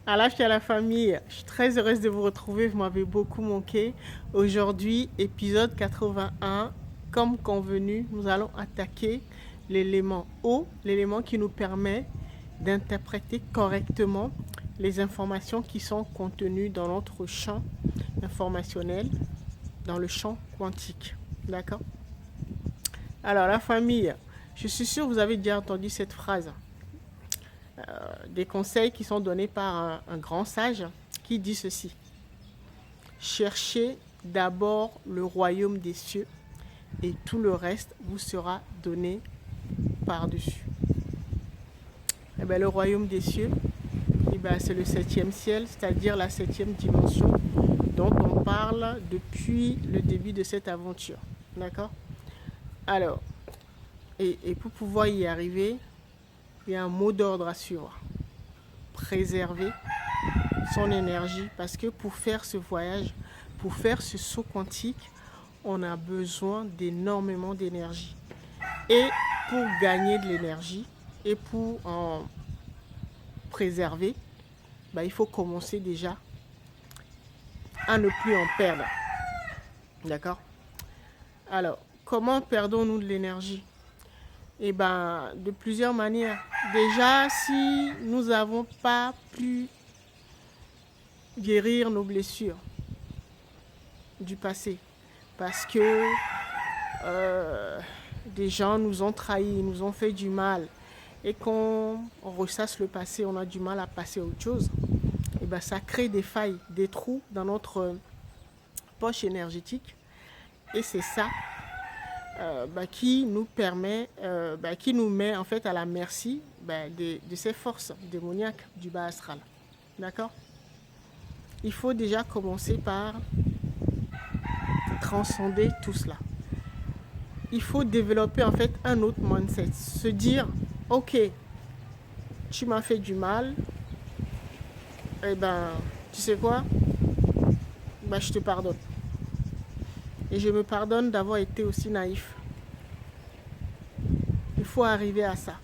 Alors, à la famille, je suis très heureuse de vous retrouver. Vous m'avez beaucoup manqué. Aujourd'hui, épisode 81. Comme convenu, nous allons attaquer l'élément eau, l'élément qui nous permet d'interpréter correctement les informations qui sont contenues dans notre champ informationnel, dans le champ quantique. D'accord? Alors, la famille, je suis sûre que vous avez déjà entendu cette phrase. Des conseils qui sont donnés par un grand sage qui dit ceci. Cherchez d'abord le royaume des cieux et tout le reste vous sera donné par-dessus. Eh bien, le royaume des cieux, eh bien, c'est le septième ciel, c'est-à-dire la septième dimension dont on parle depuis le début de cette aventure. D'accord? Alors, et pour pouvoir y arriver, il y a un mot d'ordre à suivre. Préserver son énergie parce que pour faire ce voyage, pour faire ce saut quantique, on a besoin d'énormément d'énergie. Et pour gagner de l'énergie et pour en préserver, il faut commencer déjà à ne plus en perdre. D'accord? Alors, comment perdons-nous de l'énergie? Eh bien, de plusieurs manières. Déjà, si nous n'avons pas pu guérir nos blessures du passé, parce que des gens nous ont trahis, nous ont fait du mal, et qu'on ressasse le passé, on a du mal à passer à autre chose, et bien ça crée des failles, des trous dans notre poche énergétique, et c'est ça qui nous permet, qui nous met en fait à la merci de ces forces démoniaques du bas astral. D'accord? Il faut déjà commencer par transcender tout cela. Il faut développer en fait un autre mindset. Se dire, ok, tu m'as fait du mal, et tu sais quoi? Je te pardonne. Et je me pardonne d'avoir été aussi naïf. Il faut arriver à ça.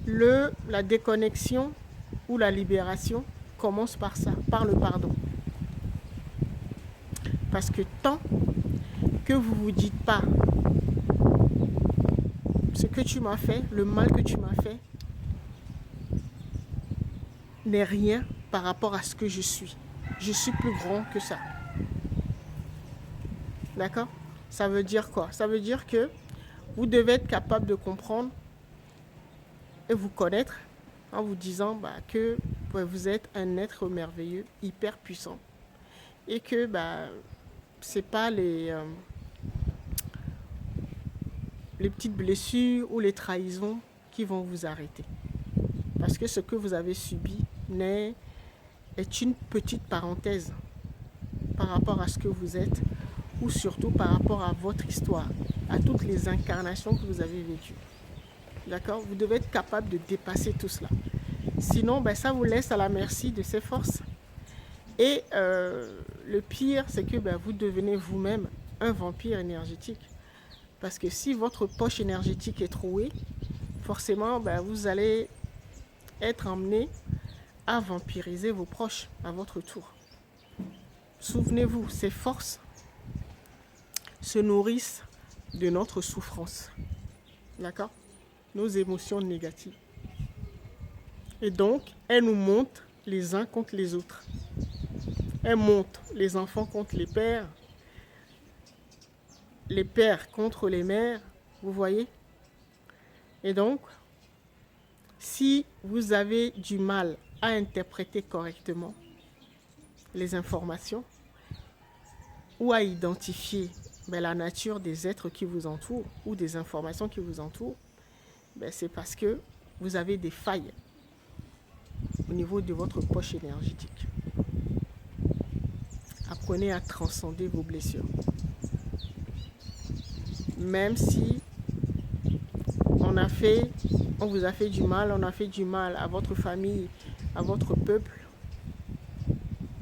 La déconnexion ou la libération commence par ça, par le pardon. Parce que tant que vous ne vous dites pas ce que tu m'as fait, le mal que tu m'as fait, n'est rien par rapport à ce que je suis. Je suis plus grand que ça. D'accord? Ça veut dire quoi? Ça veut dire que vous devez être capable de comprendre et vous connaître en vous disant que vous êtes un être merveilleux, hyper puissant. Et que c'est pas les petites blessures ou les trahisons qui vont vous arrêter. Parce que ce que vous avez subi est une petite parenthèse par rapport à ce que vous êtes ou surtout par rapport à votre histoire, à toutes les incarnations que vous avez vécues. D'accord? Vous devez être capable de dépasser tout cela. Sinon, ça vous laisse à la merci de ces forces. Et le pire, c'est que vous devenez vous-même un vampire énergétique. Parce que si votre poche énergétique est trouée, forcément, vous allez être emmené à vampiriser vos proches à votre tour. Souvenez-vous, ces forces se nourrissent de notre souffrance. D'accord? Nos émotions négatives. Et donc, elles nous montent les uns contre les autres. Elles montent les enfants contre les pères contre les mères, vous voyez? Et donc, si vous avez du mal à interpréter correctement les informations ou à identifier la nature des êtres qui vous entourent ou des informations qui vous entourent, c'est parce que vous avez des failles au niveau de votre poche énergétique. Apprenez à transcender vos blessures. Même si on vous a fait du mal, on a fait du mal à votre famille, à votre peuple,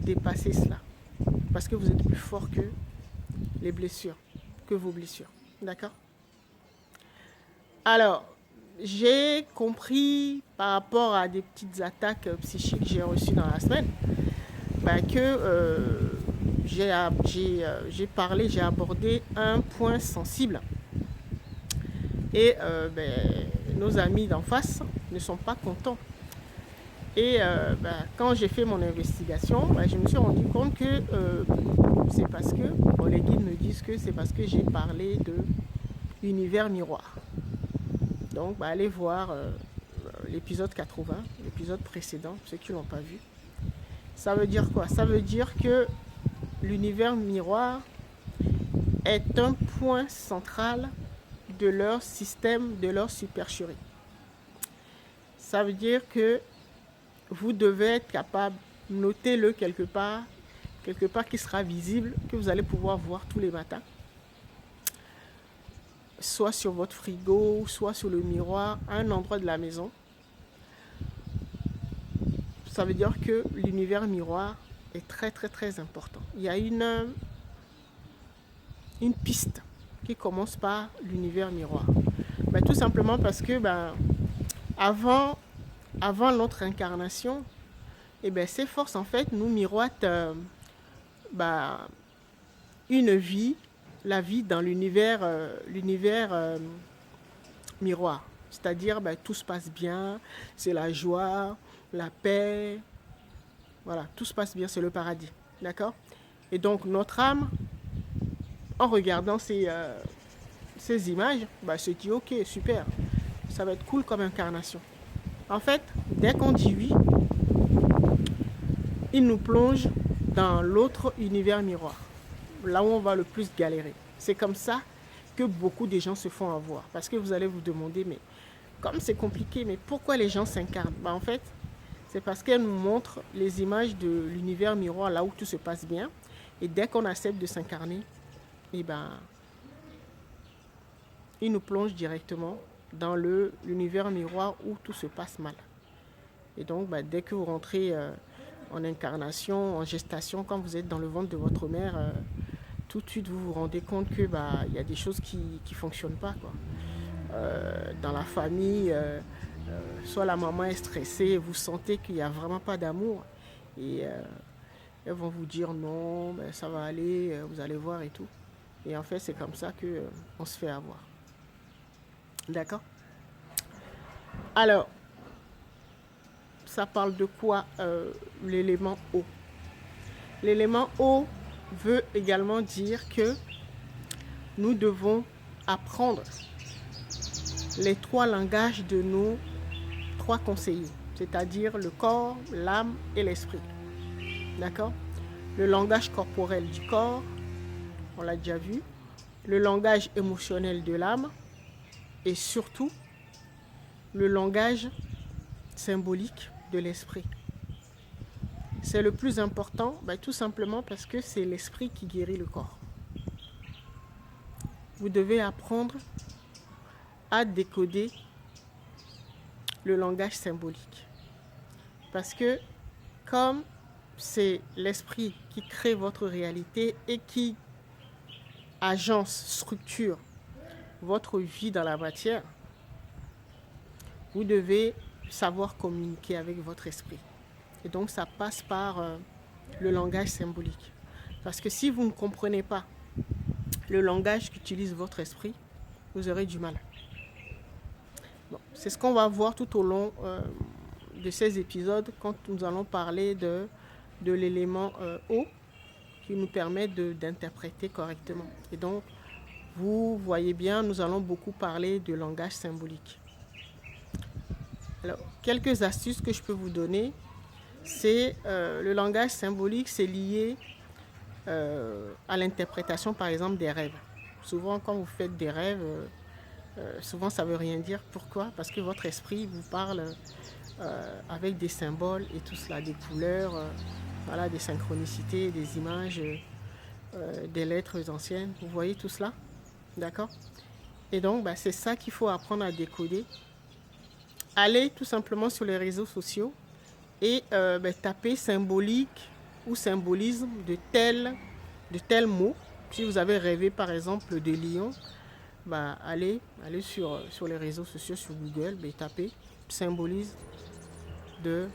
dépassez cela. Parce que vous êtes plus fort que les blessures, que vos blessures. D'accord? Alors, j'ai compris par rapport à des petites attaques psychiques que j'ai reçues dans la semaine, que j'ai parlé, j'ai abordé un point sensible. Et nos amis d'en face ne sont pas contents. Et quand j'ai fait mon investigation, je me suis rendu compte que c'est parce que, les guides me disent que c'est parce que j'ai parlé de l'univers miroir. Donc, allez voir l'épisode 80, l'épisode précédent, ceux qui ne l'ont pas vu. Ça veut dire quoi? Ça veut dire que l'univers miroir est un point central de leur système, de leur supercherie. Ça veut dire que vous devez être capable, notez-le quelque part qui sera visible, que vous allez pouvoir voir tous les matins, soit sur votre frigo, soit sur le miroir, à un endroit de la maison. Ça veut dire que l'univers miroir est très très très important. Il y a une piste qui commence par l'univers miroir. Tout simplement parce que avant notre incarnation, ces forces en fait nous miroitent une vie, la vie dans l'univers miroir. C'est-à-dire tout se passe bien, c'est la joie, la paix, voilà, tout se passe bien, c'est le paradis, d'accord? Et donc notre âme, en regardant ces images, se dit ok, super, ça va être cool comme incarnation. En fait, dès qu'on dit oui, il nous plonge dans l'autre univers miroir, là où on va le plus galérer. C'est comme ça que beaucoup de gens se font avoir. Parce que vous allez vous demander, mais comme c'est compliqué, mais pourquoi les gens s'incarnent? En fait, c'est parce qu'elles nous montrent les images de l'univers miroir, là où tout se passe bien. Et dès qu'on accepte de s'incarner, il nous plonge directement dans l'univers miroir où tout se passe mal. Et donc, dès que vous rentrez en incarnation, en gestation, quand vous êtes dans le ventre de votre mère, tout de suite vous vous rendez compte que y a des choses qui ne fonctionnent pas, quoi. Dans la famille, soit la maman est stressée, vous sentez qu'il n'y a vraiment pas d'amour. Et elles vont vous dire non, ça va aller, vous allez voir et tout. Et en fait, c'est comme ça qu'on se fait avoir. D'accord? Alors, ça parle de quoi l'élément eau? L'élément eau veut également dire que nous devons apprendre les 3 langages de nos 3 conseillers, c'est-à-dire le corps, l'âme et l'esprit. D'accord? Le langage corporel du corps, on l'a déjà vu, le langage émotionnel de l'âme et surtout le langage symbolique de l'esprit. C'est le plus important, tout simplement parce que c'est l'esprit qui guérit le corps. Vous devez apprendre à décoder le langage symbolique. Parce que comme c'est l'esprit qui crée votre réalité et qui agence, structure votre vie dans la matière, vous devez savoir communiquer avec votre esprit. Et donc ça passe par le langage symbolique. Parce que si vous ne comprenez pas le langage qu'utilise votre esprit, vous aurez du mal. Bon, c'est ce qu'on va voir tout au long de ces épisodes quand nous allons parler de l'élément eau qui nous permet d'interpréter correctement. Et donc, vous voyez bien, nous allons beaucoup parler de langage symbolique. Alors, quelques astuces que je peux vous donner, c'est le langage symbolique, c'est lié à l'interprétation, par exemple, des rêves. Souvent, quand vous faites des rêves, souvent ça ne veut rien dire. Pourquoi? Parce que votre esprit vous parle avec des symboles et tout cela, des couleurs, voilà, des synchronicités, des images, des lettres anciennes. Vous voyez tout cela? D'accord? Et donc, c'est ça qu'il faut apprendre à décoder. Allez tout simplement sur les réseaux sociaux et tapez symbolique ou symbolisme de tel mot. Si vous avez rêvé par exemple de lion, bah, allez sur les réseaux sociaux, sur Google, bah, tapez symbolise de